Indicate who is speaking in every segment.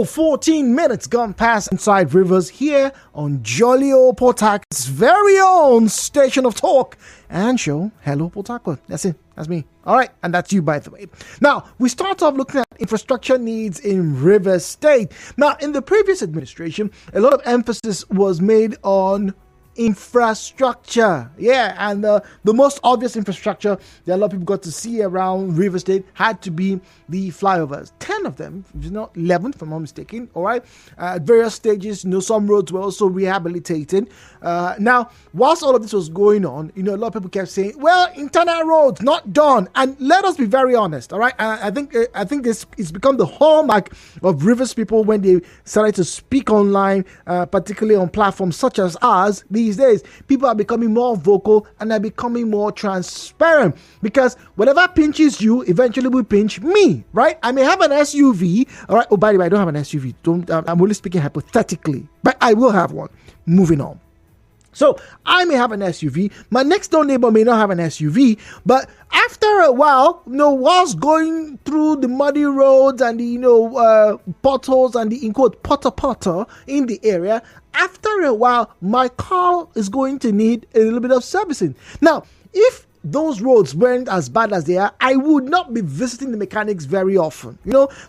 Speaker 1: 14 minutes gone past inside Rivers here on Jolly Old Port Harcourt's very own station of talk and show. Hello, Port Harcourt. That's it. That's me. All right. And that's you, by the way. Now, we start off looking at infrastructure needs in Rivers State. Now, in the previous administration, a lot of emphasis was made on infrastructure. Yeah, and the most obvious infrastructure that a lot of people got to see around River State had to be the flyovers. 10 of them, if not 11, if I'm not mistaken. All right, at various stages. Some roads were also rehabilitated. Now, whilst all of this was going on, a lot of people kept saying, well, internal roads not done. And let us be very honest. All right, I think this it's become the hallmark of Rivers people when they started to speak online, particularly on platforms such as ours. These days, people are becoming more vocal and are becoming more transparent, because whatever pinches you eventually will pinch me, right? I may have an SUV, all right? Oh, by the way, I don't have an SUV. I'm only speaking hypothetically, but I will have one. Moving on. So I may have an SUV. My next door neighbor may not have an SUV, but after a while, whilst going through the muddy roads and the potholes and the in quote potter in the area, after a while, my car is going to need a little bit of servicing. Now, if those roads weren't as bad as they are, I would not be visiting the mechanics very often,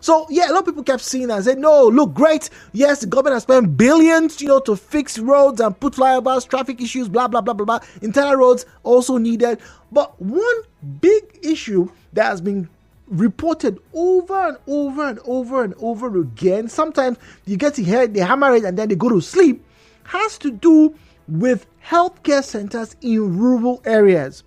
Speaker 1: So, yeah, a lot of people kept seeing that and said, no, look, great. Yes, the government has spent billions, to fix roads and put flyovers, traffic issues, blah, blah, blah, blah, blah. Internal roads also needed. But one big issue that has been reported over and over and over and over again, sometimes you get to hear they hammer it and then they go to sleep, has to do with healthcare centers in rural areas.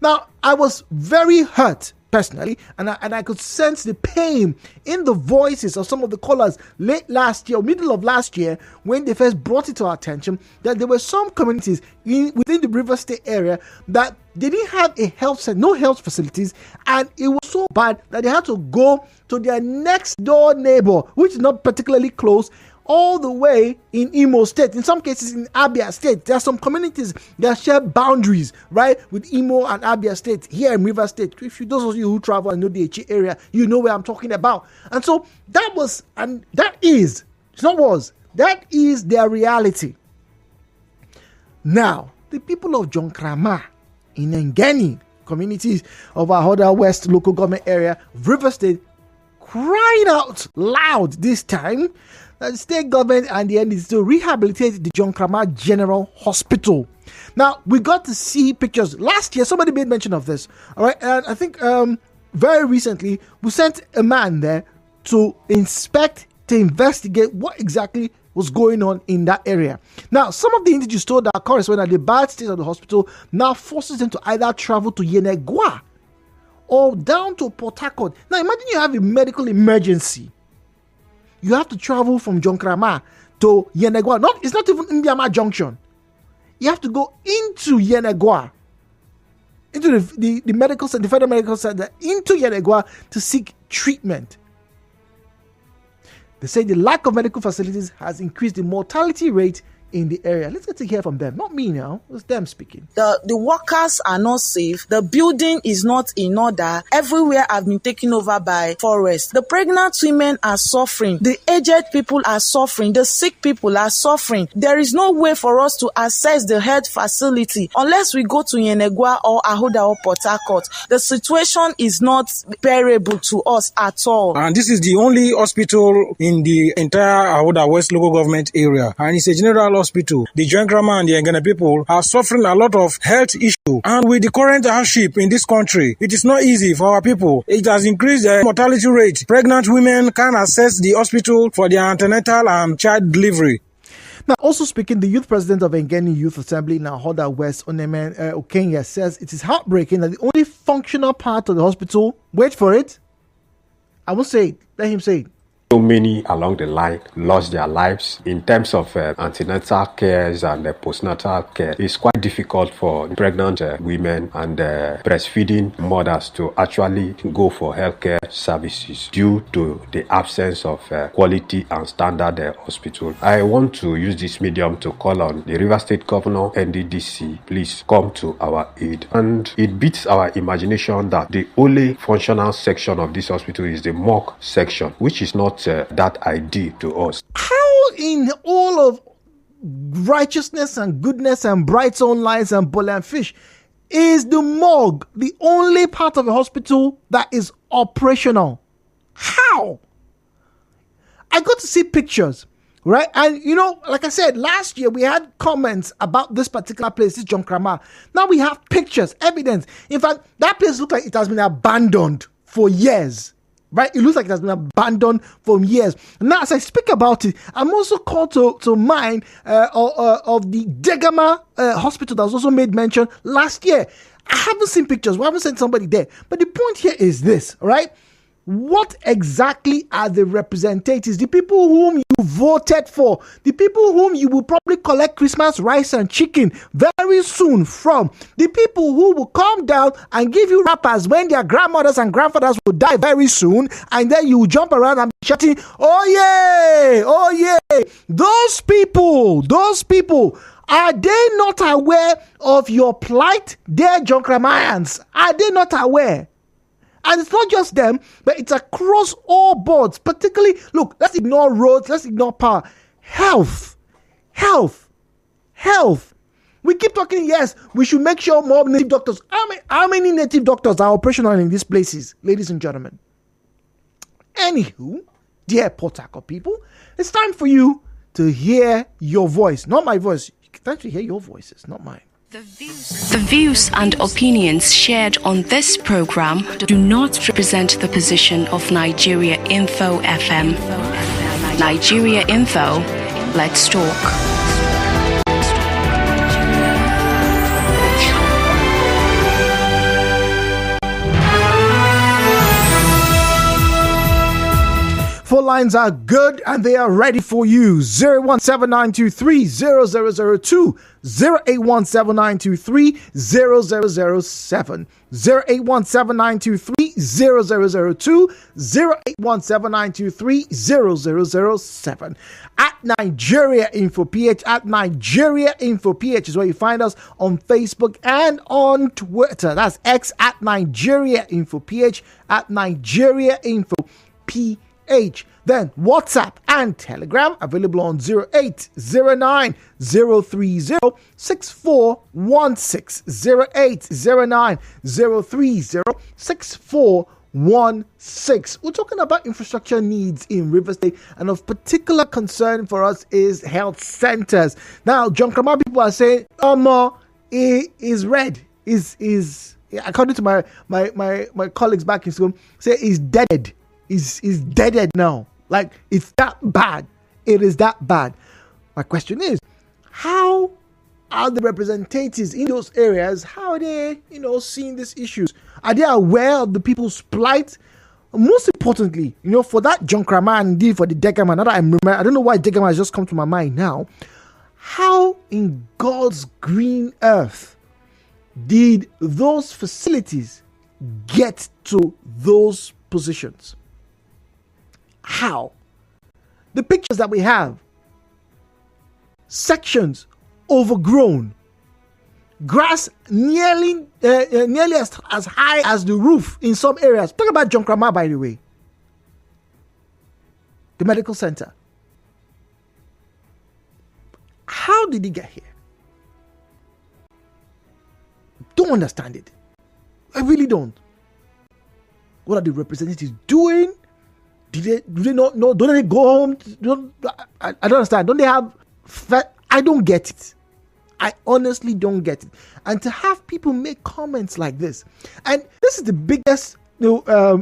Speaker 1: Now, I was very hurt personally, and I could sense the pain in the voices of some of the callers late last year, or middle of last year, when they first brought it to our attention that there were some communities within the River State area that they didn't have a health center, no health facilities, and it was so bad that they had to go to their next door neighbor, which is not particularly close, all the way in Imo State. In some cases in Abia State. There are some communities that share boundaries, right, with Imo and Abia State here in River State. Those of you who travel and know the HE area, you know where I'm talking about. And so that is their reality. Now, the people of John Krama in Ngeni communities of our other West local government area, River State, cried out loud this time that the state government and the NDC to rehabilitate the John Krama General Hospital. Now, we got to see pictures. Last year, somebody made mention of this. All right. And I think very recently, we sent a man there to inspect, to investigate what exactly was going on in that area. Now, some of the individuals told our correspondent that the bad state of the hospital now forces them to either travel to Yenegua or down to Port Harcourt. Now, imagine you have a medical emergency. You have to travel from Jonkrama to Yenegua. It's not even Indiama Junction. You have to go into Yenegua, into the medical center, the federal medical center, into Yenegua to seek treatment. They say the lack of medical facilities has increased the mortality rate in the area. Let's get to hear from them. Not me now. It's them speaking.
Speaker 2: The workers are not safe. The building is not in order. Everywhere have been taken over by forest. The pregnant women are suffering. The aged people are suffering. The sick people are suffering. There is no way for us to access the health facility unless we go to Yenegua or Ahoda or Port Harcourt. The situation is not bearable to us at all.
Speaker 3: And this is the only hospital in the entire Ahoda West local government area. And it's a general hospital. The Jankrama and the Ngene people are suffering a lot of health issues. And with the current hardship in this country, it is not easy for our people. It has increased the mortality rate. Pregnant women can't access the hospital for their antenatal and child delivery.
Speaker 1: Now, also speaking, the youth president of Ngeni Youth Assembly in Ahoda West, Onemen Okenya, says it is heartbreaking that the only functional part of the hospital, wait for it, I won't say it, let him say it.
Speaker 4: So many along the line lost their lives. In terms of antenatal cares and postnatal care, it's quite difficult for pregnant women and breastfeeding mothers to actually go for healthcare services due to the absence of quality and standard hospital. I want to use this medium to call on the River State Governor, NDDC, please come to our aid. And it beats our imagination that the only functional section of this hospital is the morgue section, which is not that ID to us.
Speaker 1: How in all of righteousness and goodness and bright sunlight and bull and fish is the morgue the only part of a hospital that is operational? How? I got to see pictures, right? And like I said, last year we had comments about this particular place, this John Krama. Now we have pictures, evidence. In fact, that place looks like it has been abandoned for years. Right? It looks like it has been abandoned for years. Now, as I speak about it, I'm also called to mind of the Degama hospital that was also made mention last year. I haven't seen pictures. We haven't sent somebody there. But the point here is this, right? What exactly are the representatives, the people whom you voted for, the people whom you will probably collect Christmas rice and chicken very soon from, the people who will come down and give you wrappers when their grandmothers and grandfathers will die very soon, and then you jump around and be shouting, oh yeah, those people, are they not aware of your plight, dear Jonkramayans? Are they not aware? And it's not just them, but it's across all boards. Particularly, look, let's ignore roads, let's ignore power. Health. We keep talking, yes, we should make sure more native doctors. How many native doctors are operational in these places, ladies and gentlemen? Anywho, dear Port Harcourt people, it's time for you to hear your voice. Not my voice. It's time to hear your voices, not mine.
Speaker 5: The views and opinions shared on this program do not represent the position of Nigeria Info FM. Nigeria Info, let's talk.
Speaker 1: Phone lines are good and they are ready for you. 08179230002, 08179230007, 08179230002, 08179230007. At Nigeria Info PH, at Nigeria Info PH is where you find us on Facebook and on Twitter. That's X at Nigeria Info PH, at Nigeria Info PH. Then WhatsApp and Telegram available on 0809 030 6416, 0809 030 6416. We're talking about infrastructure needs in Rivers State, and of particular concern for us is health centers. Now, John Krama people are saying, is red, is according to my colleagues back in school, say is dead. Is deaded now. Like, it's that bad. It is that bad. My question is, how are the representatives in those areas, how are they, seeing these issues? Are they aware of the people's plight? Most importantly, for that John Krama and indeed for the Degama, now that I remember, I don't know why Degama has just come to my mind now. How in God's green earth did those facilities get to those positions? How? The pictures that we have, sections overgrown, grass nearly as high as the roof in some areas. Talk about John Krama, by the way. The medical center. How did he get here? Don't understand it. I really don't. What are the representatives doing? Do they not know? Don't they go home? I don't understand. Don't they have? I don't get it. I honestly don't get it. And to have people make comments like this, and this is the biggest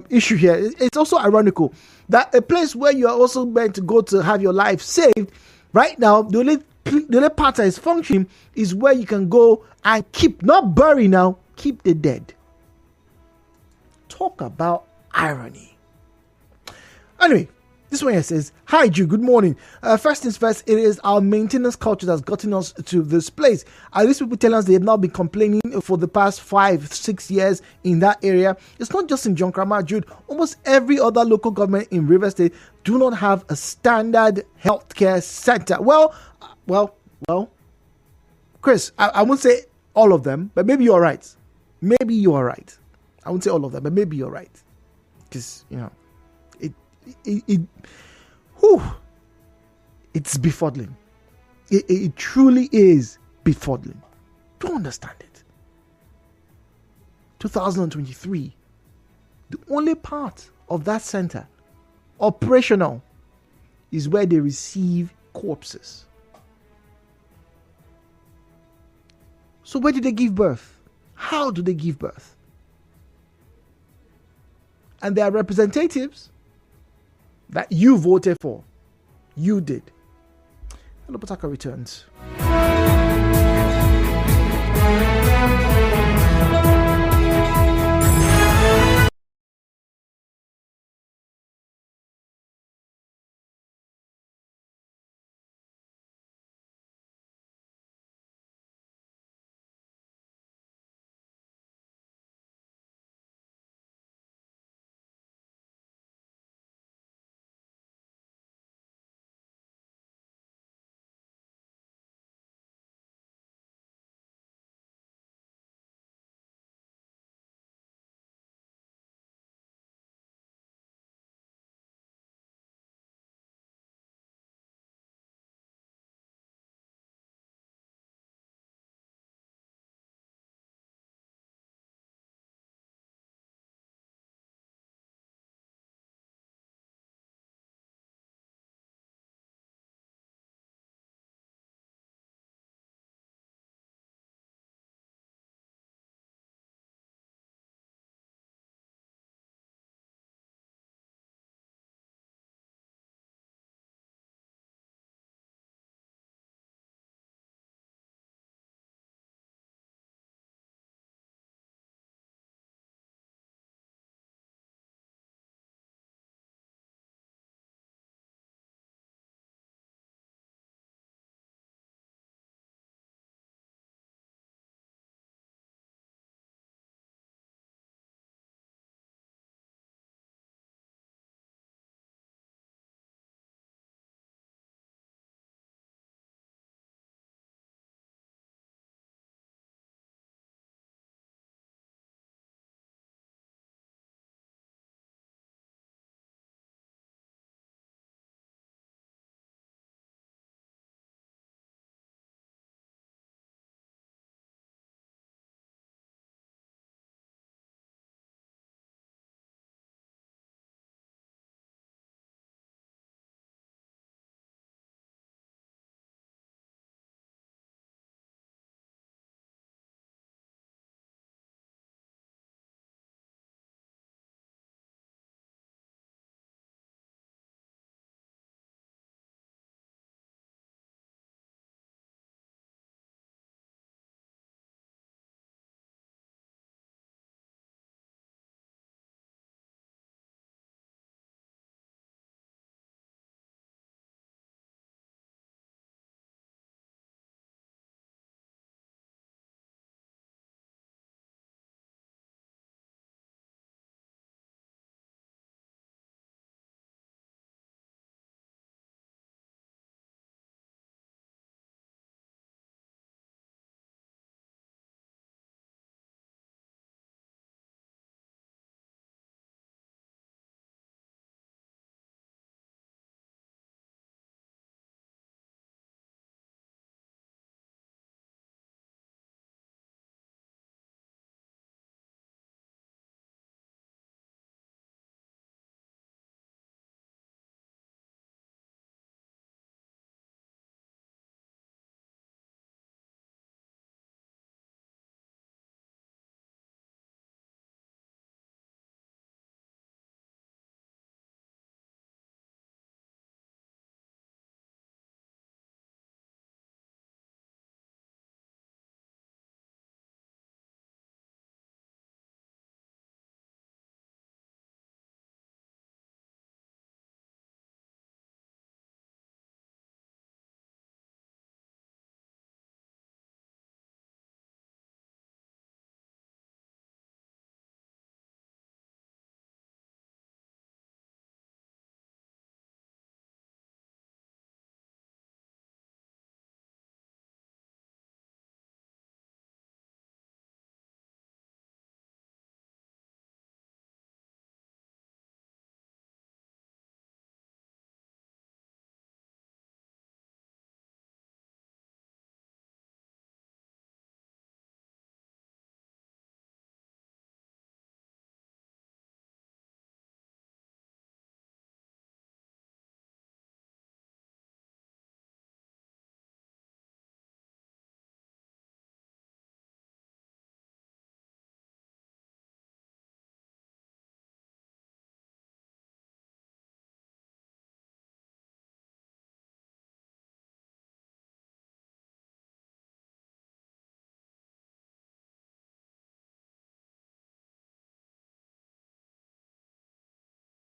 Speaker 1: issue here. It's also ironical that a place where you are also meant to go to have your life saved, right now the only part that is functioning is where you can go and not bury now, keep the dead. Talk about irony. Anyway, this one here says, hi Jude, good morning. First things first, it is our maintenance culture that's gotten us to this place. At least people tell us they have not been complaining for the past 5-6 years in that area. It's not just in John Krama, Jude. Almost every other local government in River State do not have a standard healthcare center. Well, Chris, I won't say all of them, but maybe you're right. Maybe you are right. I won't say all of them, but maybe you're right. Because, Whew, it's befuddling. It truly is befuddling. Don't understand it. 2023, the only part of that center operational is where they receive corpses. So where do they give birth? How do they give birth? And there are representatives that you voted for. You did. Hello, Potaka returns.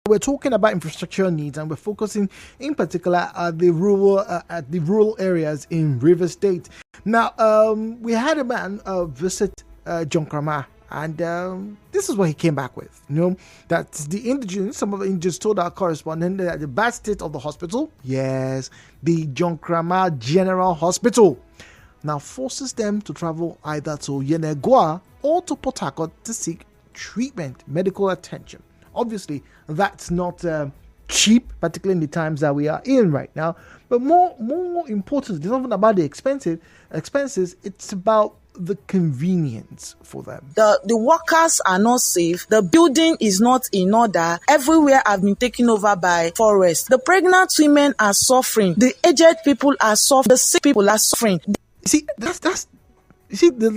Speaker 1: we're talking about infrastructure needs, and we're focusing in particular at the rural areas in River State. Now, we had a man visit John Krama, and this is what he came back with. That the indigents, some of the indigents told our correspondent that the bad state of the hospital, yes, the John Krama General Hospital, now forces them to travel either to Yenegua or to Port Harcourt to seek treatment, medical attention. Obviously, that's not cheap, particularly in the times that we are in right now. But more important, it's not about the expenses. It's about the convenience for them.
Speaker 2: The workers are not safe. The building is not in order. Everywhere have been taken over by forest. The pregnant women are suffering. The aged people are suffering. The sick people are suffering.
Speaker 1: See, that's you see the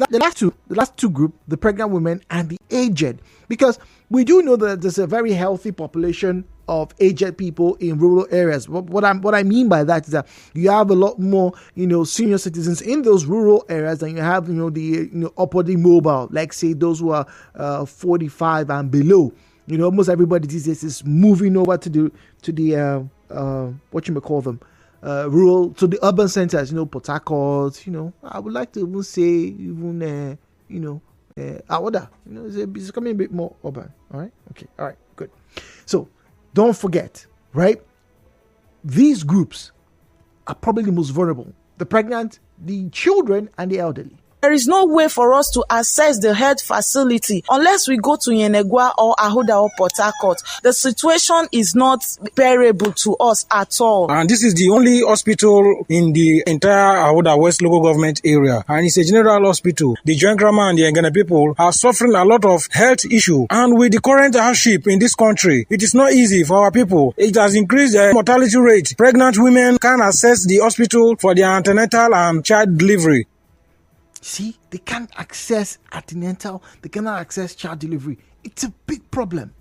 Speaker 1: last two group, the pregnant women and the aged, because we do know that there's a very healthy population of aged people in rural areas. What I mean by that is that you have a lot more, senior citizens in those rural areas than you have, the upwardly mobile, like say those who are 45 and below. Almost everybody these days is moving over to the what you may call them, rural, to the urban centers, Port Harcourt, I would like to even say even, Awada, it's becoming a bit more urban. All right. Okay. All right. Good. So don't forget, right? These groups are probably the most vulnerable: the pregnant, the children, and the elderly.
Speaker 2: There is no way for us to access the health facility unless we go to Yenegua or Ahoda or Port Harcourt. The situation is not bearable to us at all.
Speaker 3: And this is the only hospital in the entire Ahoda West local government area. And it's a general hospital. The Joingrama and the Engene people are suffering a lot of health issue. And with the current hardship in this country, it is not easy for our people. It has increased the mortality rate. Pregnant women can't access the hospital for their antenatal and child delivery.
Speaker 1: See, they can't access antenatal, they cannot access child delivery. It's a big problem.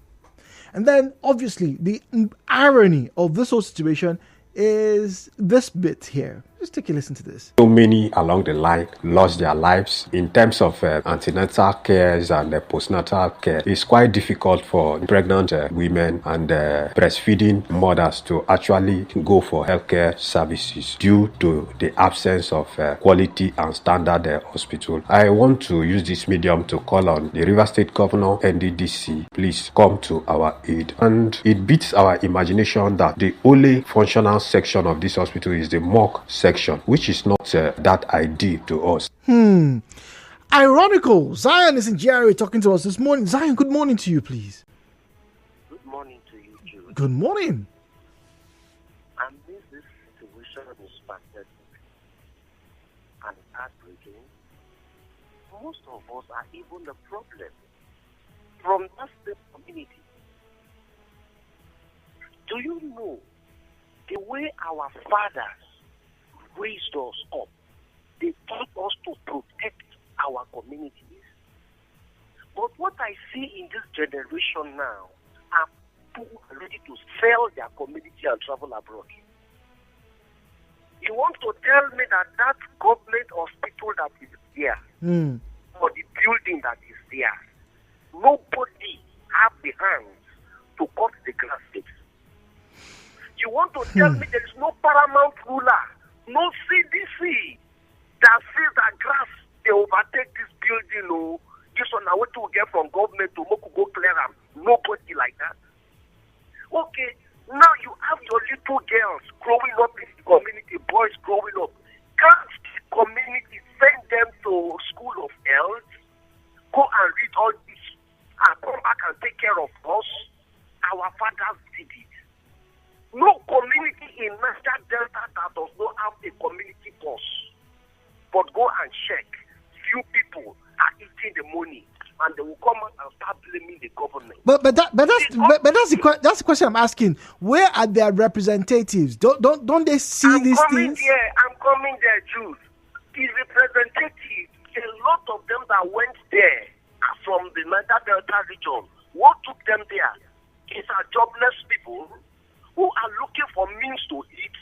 Speaker 1: And then, obviously, the irony of this whole situation is this bit here. Just take a listen to this.
Speaker 4: So many along the line lost their lives in terms of antenatal cares and postnatal care. It's quite difficult for pregnant women and breastfeeding mothers to actually go for healthcare services due to the absence of quality and standard hospital. I want to use this medium to call on the River State Governor, NDDC, please come to our aid. And it beats our imagination that the only functional section of this hospital is the morgue section, which is not that ideal to us.
Speaker 1: Ironical. Zion is in GRA talking to us this morning. Zion, good morning to you, please.
Speaker 6: Good morning to you, Jude.
Speaker 1: Good morning.
Speaker 6: And this situation is pathetic and heartbreaking. Most of us are even the problem from that same community. Do you know the way our fathers raised us up? They taught us to protect our communities. But what I see in this generation now are people ready to sell their community and travel abroad. You want to tell me that government hospital that is there, or the building that is there, nobody have the hands to cut the grass fix? You want to tell me there is no paramount ruler, no CDC that says that grass they overtake this building? No, this one I want to get from government to go clear them. Nobody like that. Okay, now you have your little girls growing up in the community, boys growing up. Can't the community send them to school of health, go and read all this, and come back and take care of us? Our fathers did it. No community in Niger Delta that does not have a community boss. But go and check. Few people are eating the money, and they will come out and start blaming the government.
Speaker 1: But that's the question I'm asking. Where are their representatives? Don't they see these things?
Speaker 6: I'm coming there, Jude. The representatives, a lot of them that went there are from the Niger Delta region. What took them there? It's our jobless people who are looking for means to eat.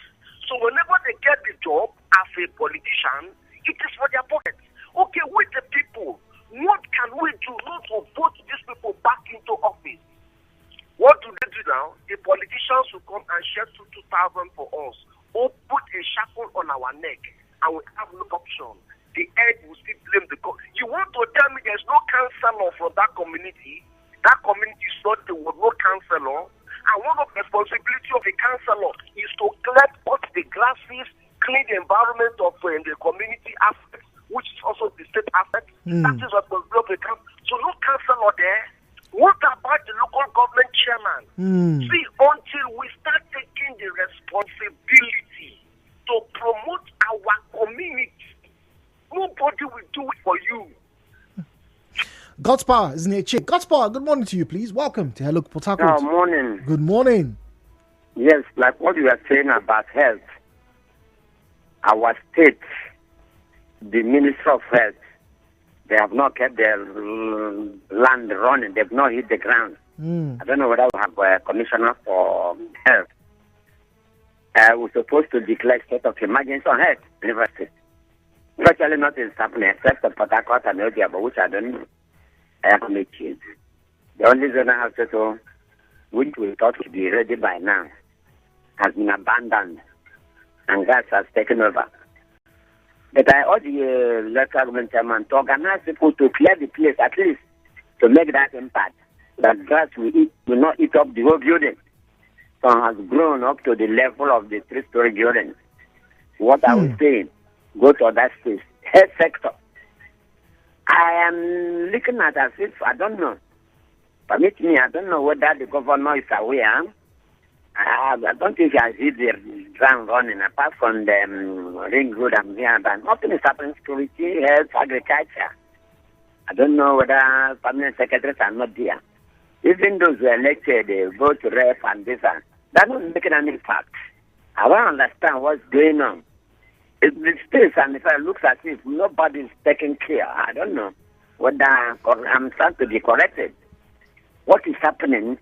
Speaker 6: So whenever they get the job as a politician, it is for their pockets. Okay, with the people, what can we do not to vote these people back into office? What do they do now, the politicians will come and share 2,000 for us, or put a shackle on our neck, and we have no option. The head will still blame the God. You want to tell me there's no counselor from that community? That community is not the word, no counselor. And one of the responsibility of a counselor is to cut the grasses, clean the environment of the community aspect, which is also the state aspect. That is what will block the council. So no counselor there. What about the local government chairman? See, until we start taking the responsibility to promote our community, nobody will do it for you.
Speaker 1: God's Power is near Chick. God's Power, good morning to you, please. Welcome to Hello Port Harcourt.
Speaker 7: Good morning.
Speaker 1: Good morning.
Speaker 7: Yes, like what you were saying about health, our state, the Minister of Health, they have not kept their land running. They've not hit the ground. I don't know whether we have a commissioner for health. We're supposed to declare state of emergency on health university. Virtually nothing is happening except the Port Harcourt and Odia, but which I don't know. I have made change. The only zonal hospital, which we thought would be ready by now, has been abandoned, and gas has taken over. But I urge the local government chairman to organize people to clear the place, at least to make that impact. That grass will not eat up the whole building. So it has grown up to the level of the 3-story building. What are we saying? Go to that space. Health sector. I am looking at as if, I don't know. Permit me, I don't know whether the governor is aware. I don't think I see the ground running apart from the ring road and here, but nothing is happening. Security, health, agriculture. I don't know whether permanent secretaries are not there. Even those who are elected, they go to rep and this and that doesn't make any impact. I don't understand what's going on. The space and if it looks as if nobody's taking care, I don't know whether I'm trying to be corrected. What is happening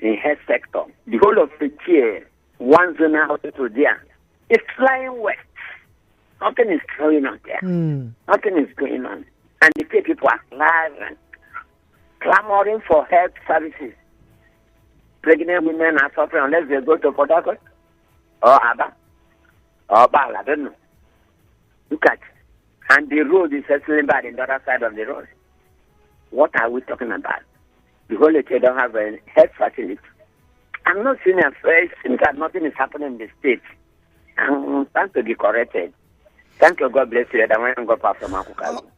Speaker 7: in health sector? The whole of the year, one zone hospital there, it's flying west. Nothing is going on there. Nothing is going on. And the people are clamoring for health services. Pregnant women are suffering unless they go to Port Harcourt or Aba or Bal, I don't know. Look at, and the road is settling bad in the other side of the road. What are we talking about? The whole they don't have a health facility. I'm not seeing a face that nothing is happening in the state. I'm trying to be corrected. Thank you. God bless you.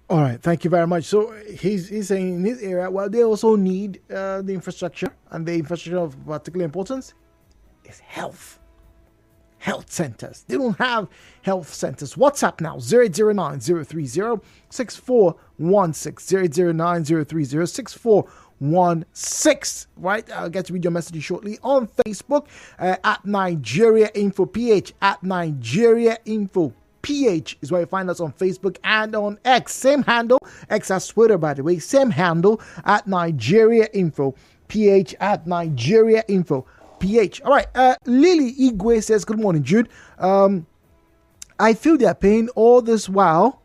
Speaker 1: All right. Thank you very much. So he's saying in his area, well, they also need the infrastructure, and the infrastructure of particular importance is health centers. They don't have health centers. WhatsApp now 009-030-6416 009-030-6416. Right, I'll get to read your messages shortly. On Facebook at Nigeria Info PH, at Nigeria Info PH is where you find us on Facebook and on X. Same handle. X has Twitter, by the way. Same handle at Nigeria Info PH, at Nigeria Info PH. All right. Lily Igwe says, good morning, Jude. I feel their pain all this while.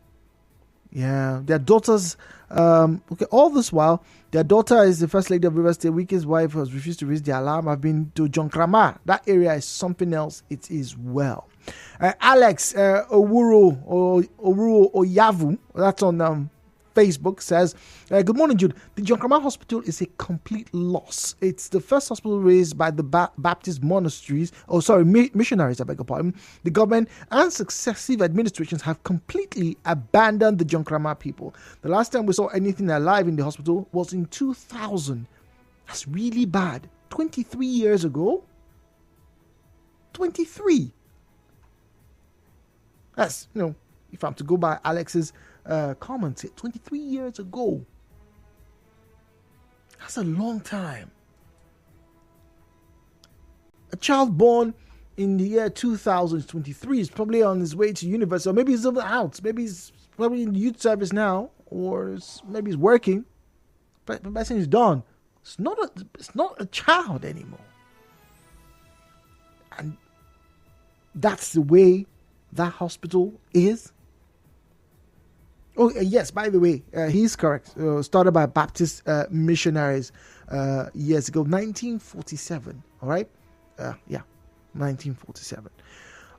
Speaker 1: Yeah, their daughters. All this while, their daughter is the first lady of River State. Wike's wife has refused to raise the alarm. I've been to John Krama. That area is something else. It is well. Alex Owuru Oyavu, that's on Facebook, says, good morning, Jude. The John Krama Hospital is a complete loss. It's the first hospital raised by the Baptist monasteries, missionaries, I beg your pardon. The government and successive administrations have completely abandoned the John Krama people. The last time we saw anything alive in the hospital was in 2000. That's really bad. 23 years ago. 23. That's, if I'm to go by Alex's comments, 23 years ago. That's a long time. A child born in the year 2023 is probably on his way to university, or maybe he's over out. Maybe he's probably in the youth service now, or maybe he's working. But the person is done. It's not a child anymore. And that's the way that hospital is. Oh, yes, by the way, he's correct. Started by Baptist missionaries years ago, 1947. All right. 1947.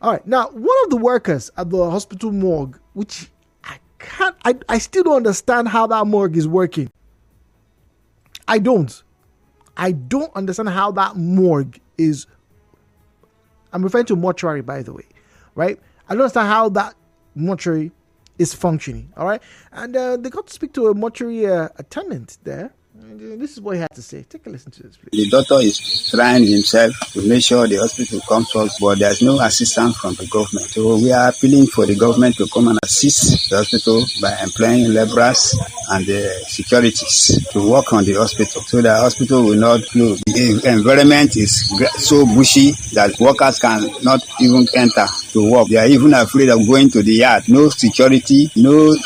Speaker 1: All right. Now, one of the workers at the hospital morgue, which I still don't understand how that morgue is working. I don't understand how that morgue is. I'm referring to mortuary, by the way, right? I don't understand how that mortuary is functioning. All right. And they got to speak to a mortuary attendant there. And this is what he had to say. Take a listen to this, please.
Speaker 8: The doctor is trying himself to make sure the hospital comes first, but there's no assistance from the government. So we are appealing for the government to come and assist the hospital by employing laborers and the securities to work on the hospital, so the hospital will not close. The environment is so bushy that workers cannot even enter to work. They are even afraid of going to the yard. No security, no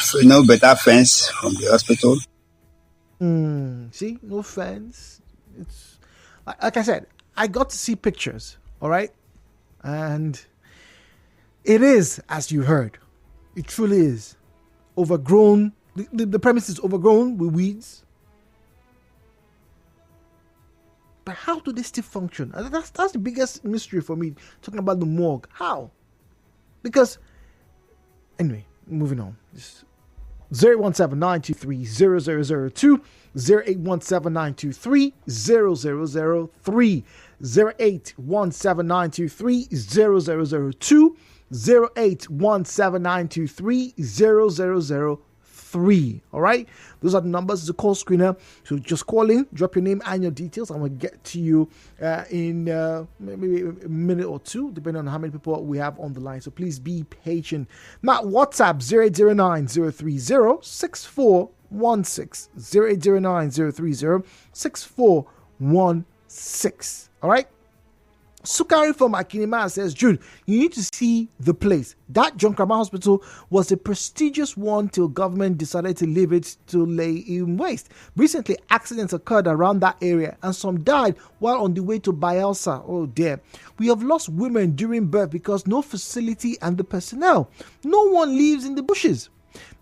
Speaker 8: better fence from the hospital.
Speaker 1: See, no fence. It's like I said, I got to see pictures, all right? And it is, as you heard, it truly is overgrown. The premise is overgrown with weeds. But how do they still function? That's the biggest mystery for me, talking about the morgue. How? Because, anyway, moving on. 017-923-0002, 0817923-0003, 0817923-0002, 0817923-0003. All right, those are the numbers. It's a call screener, so just call in, drop your name and your details, and we'll get to you in maybe a minute or two, depending on how many people we have on the line. So please be patient. Now, WhatsApp 0809-030-6416, 0809-030-6416. All right. Sukari from Akinima says, Jude, you need to see the place. That John Kramer Hospital was a prestigious one till government decided to leave it to lay in waste. Recently, accidents occurred around that area and some died while on the way to Bielsa. Oh dear. We have lost women during birth because no facility and the personnel. No one lives in the bushes.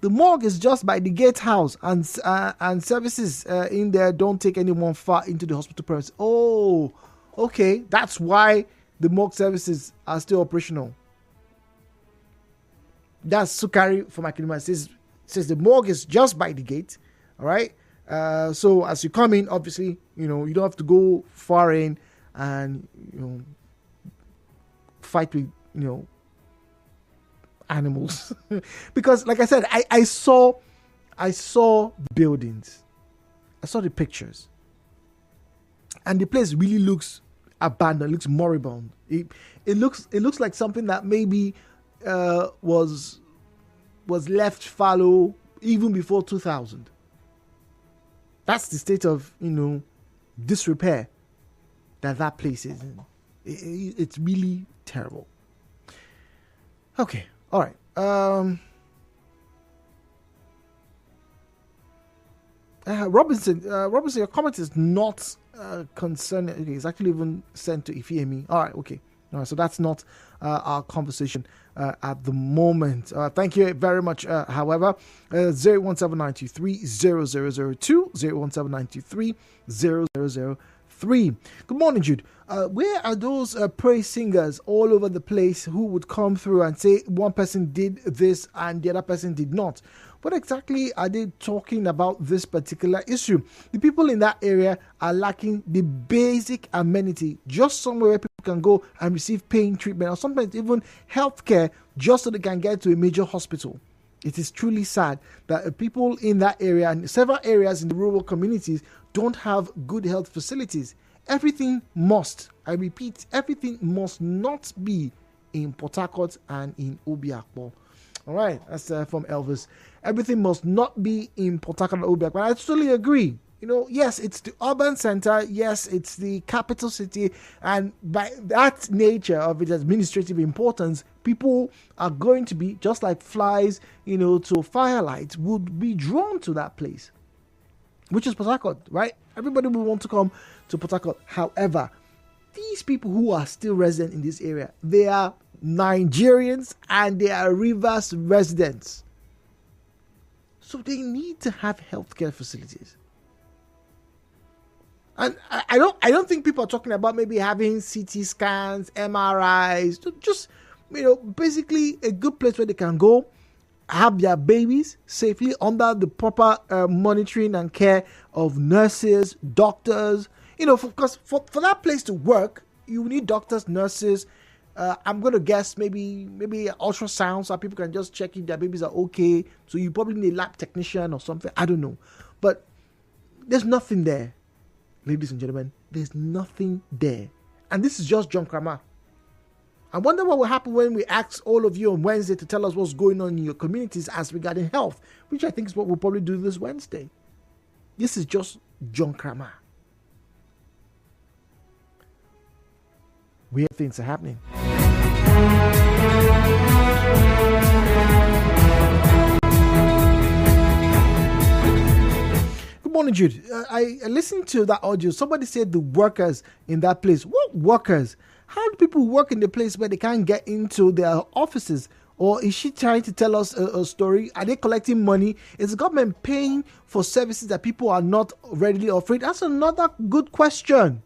Speaker 1: The morgue is just by the gatehouse, and services in there don't take anyone far into the hospital premises. Oh, okay, that's why the morgue services are still operational. That's Sukari from Akinima. Says the morgue is just by the gate. All right. So as you come in, obviously, you don't have to go far in and fight with animals because, like I said, I saw buildings, I saw the pictures. And the place really looks abandoned, looks moribund. It looks like something that maybe was left fallow even before 2000. That's the state of disrepair that place is in. It's really terrible. Okay, all right. Robinson, your comment is not concerning. Okay, it's actually even sent to Ifeemi. All right, okay. All right, so that's not our conversation at the moment. Thank you very much. However, 017-923-0002, 017-923-0003. Good morning, Jude. Where are those praise singers all over the place who would come through and say one person did this and the other person did not? What exactly are they talking about this particular issue? The people in that area are lacking the basic amenity, just somewhere where people can go and receive pain treatment or sometimes even healthcare just so they can get to a major hospital. It is truly sad that people in that area and several areas in the rural communities don't have good health facilities. Everything must, I repeat, everything must not be in Port Harcourt and in Obiakpo. All right, that's from Elvis. Everything must not be in Port Harcourt and Obiakpo. But I totally agree. Yes, it's the urban center. Yes, it's the capital city. And by that nature of its administrative importance, people are going to be, just like flies, to firelight, would be drawn to that place, which is Port Harcourt, right? Everybody will want to come to Port Harcourt. However, these people who are still resident in this area, they are Nigerians and they are Rivers residents. So they need to have healthcare facilities. And I don't think people are talking about maybe having CT scans, MRIs, just, basically a good place where they can go, have their babies safely under the proper monitoring and care of nurses, doctors. Because for that place to work, you need doctors, nurses. I'm going to guess maybe ultrasound, so people can just check if their babies are okay. So you probably need a lab technician or something. I don't know. But there's nothing there, ladies and gentlemen. There's nothing there. And this is just John Kramer. I wonder what will happen when we ask all of you on Wednesday to tell us what's going on in your communities as regarding health, which I think is what we'll probably do this Wednesday. This is just John Kramer. Weird things are happening. Good morning, Jude. I listened to that audio. Somebody said the workers in that place. What workers? How do people work in the place where they can't get into their offices? Or is she trying to tell us a story? Are they collecting money? Is the government paying for services that people are not readily offering? That's another good question.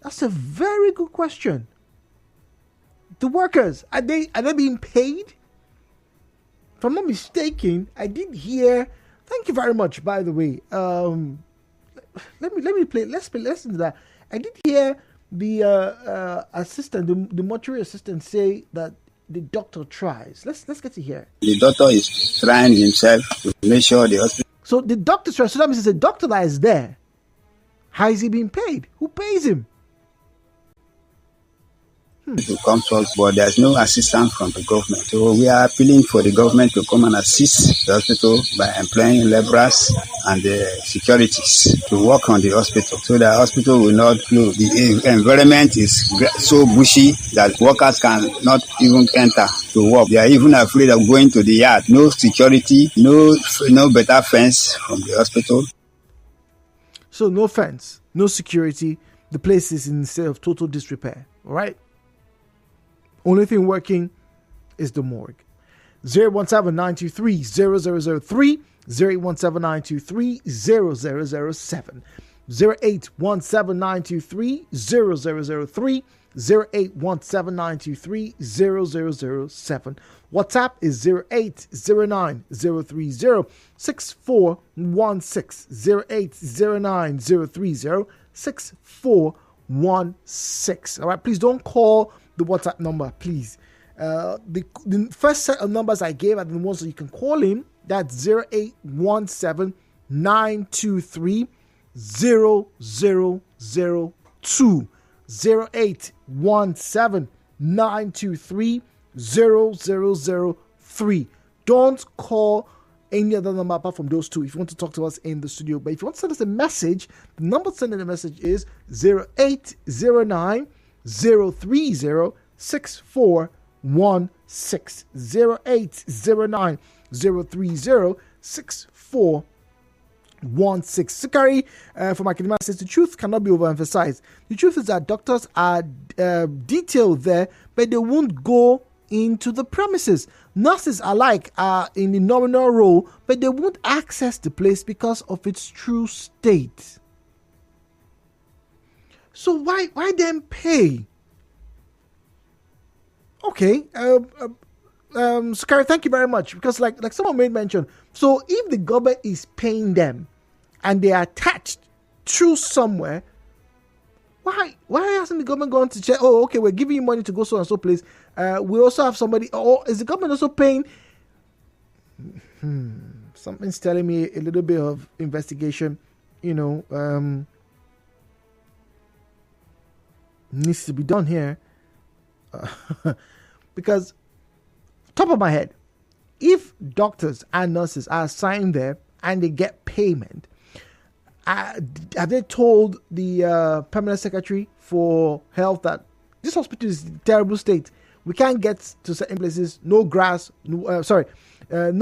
Speaker 1: That's a very good question. The workers, are they being paid? If I'm not mistaken, I did hear. Thank you very much, by the way. Let me play. Let's listen to that. I did hear the assistant, the mortuary assistant, say that the doctor tries. Let's get to hear.
Speaker 8: The doctor is trying himself to make sure the hospital.
Speaker 1: So the doctor tries. So that means it's a doctor that is there. How is he being paid? Who pays him?
Speaker 8: To come to us, but there's no assistance from the government. So we are appealing for the government to come and assist the hospital by employing laborers and the securities to work on the hospital, so the hospital will not close. The environment is so bushy that workers cannot even enter to work. They are even afraid of going to the yard. No security, no better fence from the hospital.
Speaker 1: So no fence, no security. The place is in a state of total disrepair. All right. Only thing working is the morgue. 017-923-0003, 0817923-0007, 0817923-0003, 0817923-0007. WhatsApp is 08090306416, 08090306416. All right, please don't call the WhatsApp number, please. The first set of numbers I gave are the ones that you can call in. That's 08179230002, 08179230003. Don't call any other number apart from those two if you want to talk to us in the studio. But if you want to send us a message, the number to send in a message is 0809 030 6416, 0809 030 6416. Sikari from Academia says the truth cannot be overemphasized. The truth is that doctors are detailed there, but they won't go into the premises. Nurses alike are in the nominal role, but they won't access the place because of its true state. So why then pay? Okay, Sakari, thank you very much. Because like someone made mention, so if the government is paying them and they are attached through somewhere, why hasn't the government gone to check? Oh, okay, we're giving you money to go so and so place. We also have somebody. Or is the government also paying? Something's telling me a little bit of investigation. Needs to be done here. Because top of my head, if doctors and nurses are assigned there and they get payment, have they told the permanent secretary for health that this hospital is in a terrible state? We can't get to certain places. No grass. No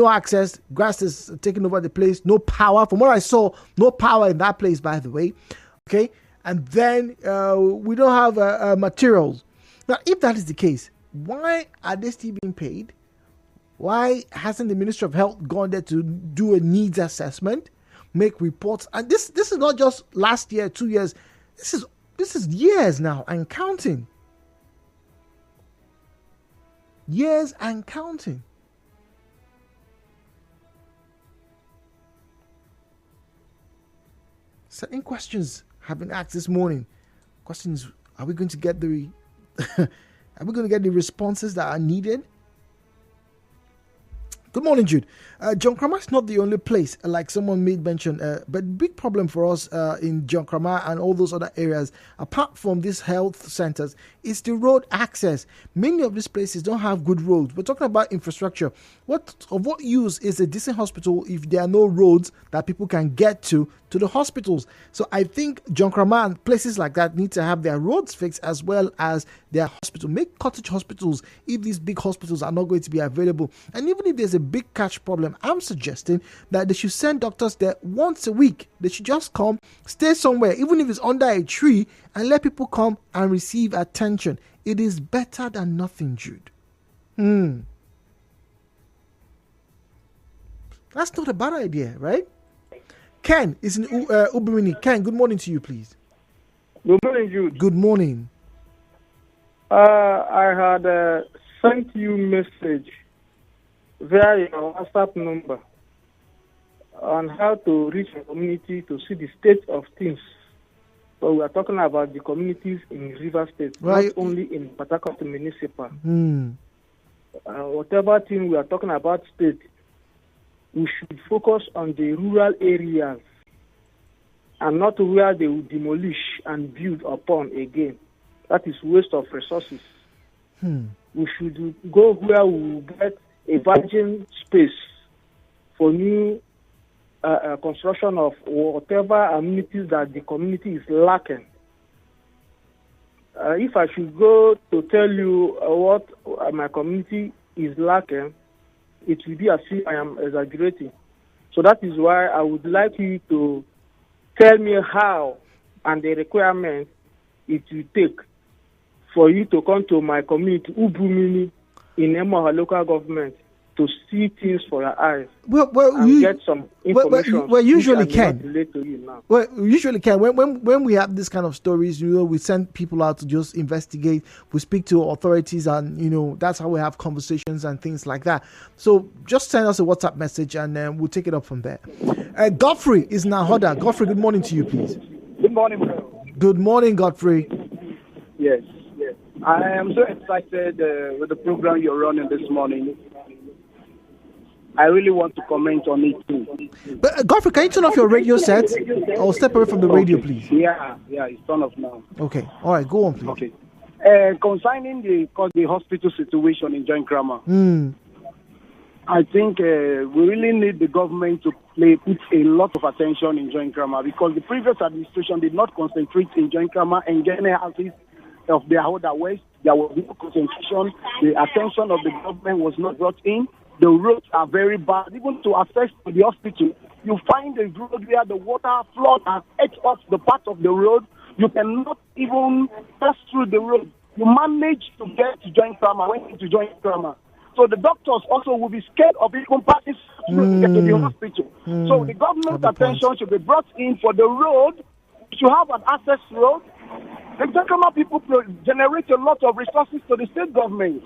Speaker 1: access. Grass is taking over the place. No power. From what I saw, no power in that place, by the way. Okay. And then we don't have materials. Now, if that is the case, why are they still being paid? Why hasn't the Ministry of Health gone there to do a needs assessment? make reports. And this is not just last year, 2 years. This is years now and counting. Years and counting. Certain questions have been asked this morning. Questions: are we going to get the responses that are needed? Good morning, Jude. John Crama is not the only place, like someone made mention, but big problem for us in John Crama and all those other areas, apart from these health centers, is the road access. Many of these places don't have good roads. We're talking about infrastructure. What use is a decent hospital if there are no roads that people can get to the hospitals? So I think John Crama and places like that need to have their roads fixed as well as their hospital. Make cottage hospitals if these big hospitals are not going to be available. And even if there's a big cash problem, I'm suggesting that they should send doctors there once a week. They should just come, stay somewhere, even if it's under a tree, and let people come and receive attention. It is better than nothing, Jude. That's not a bad idea, right? Ken is in Ubimini. Ken, good morning to you, please.
Speaker 9: Good morning, Jude.
Speaker 1: Good morning.
Speaker 9: I had sent you message via your WhatsApp number on how to reach the community to see the state of things. So we are talking about the communities in River State, right, not only in Port Harcourt Municipal. Whatever thing we are talking about state, we should focus on the rural areas and not where they will demolish and build upon again. That is waste of resources. We should go where we will get a virgin space for new construction of whatever amenities that the community is lacking. If I should go to tell you what my community is lacking, it will be as if I am exaggerating. So that is why I would like you to tell me how and the requirement it will take for you to come to my community, Ubumini, in Emoha local government, to see things for your eyes and get some information.
Speaker 1: Well, usually can.
Speaker 9: Well,
Speaker 1: usually can. When we have this kind of stories, we send people out to just investigate. We speak to authorities, and that's how we have conversations and things like that. So just send us a WhatsApp message, and we'll take it up from there. Godfrey is Nahoda. Godfrey, good morning to you, please.
Speaker 10: Good morning, bro.
Speaker 1: Good morning, Godfrey.
Speaker 10: Yes. I am so excited with the program you're running this morning. I really want to comment on it too.
Speaker 1: But Godfrey, can you turn off your radio set? Or step away from the radio, please.
Speaker 10: Yeah, it's turned off now.
Speaker 1: Okay, all right, go on, please.
Speaker 10: Okay. Concerning the hospital situation in Joint Grammar, I think we really need the government to put a lot of attention in Joint Grammar, because the previous administration did not concentrate in Joint Grammar and general houses of the Ahoda West. There was no concentration. The attention of the government was not brought in. The roads are very bad. Even to access to the hospital, you find a road where the water flood has ate off the part of the road. You cannot even pass through the road. You manage to get to Joint Grammar, went to Joint Grammar. So the doctors also will be scared of even passing through to get to the hospital. So the government's attention should be brought in for the road. You should have an access road. The Joint Grammar people generate a lot of resources to the state government.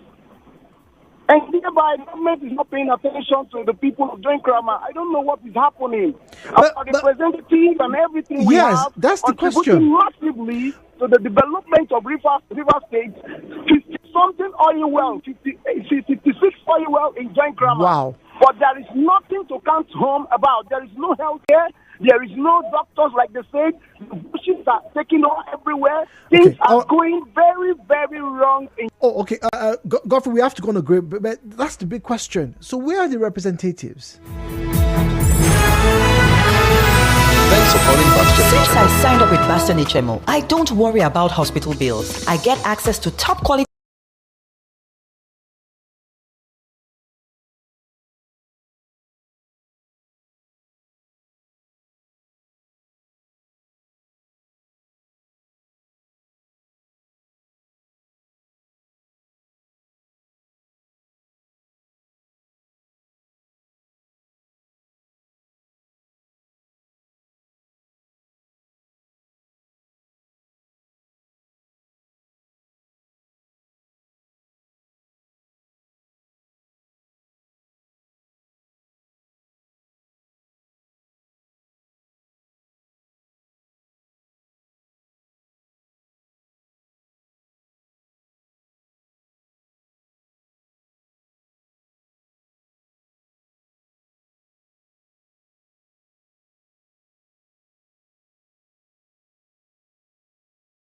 Speaker 10: And thereby, government is not paying attention to the people of Joint Grammar. I don't know what is happening. Our representatives and everything we have
Speaker 1: that's the question.
Speaker 10: Massively to the development of River State. 50-something oil well, 56 oil well in Joint Grammar.
Speaker 1: Wow.
Speaker 10: But there is nothing to count home about. There is no health care. There is no doctors, like they said. The bushes are taking over everywhere. Things are going very, very wrong.
Speaker 1: Okay. Godfrey, we have to go on a break, but that's the big question. So where are the representatives?
Speaker 11: Thanks for calling Bastion HMO. Since I signed up with Bastion HMO, I don't worry about hospital bills. I get access to top quality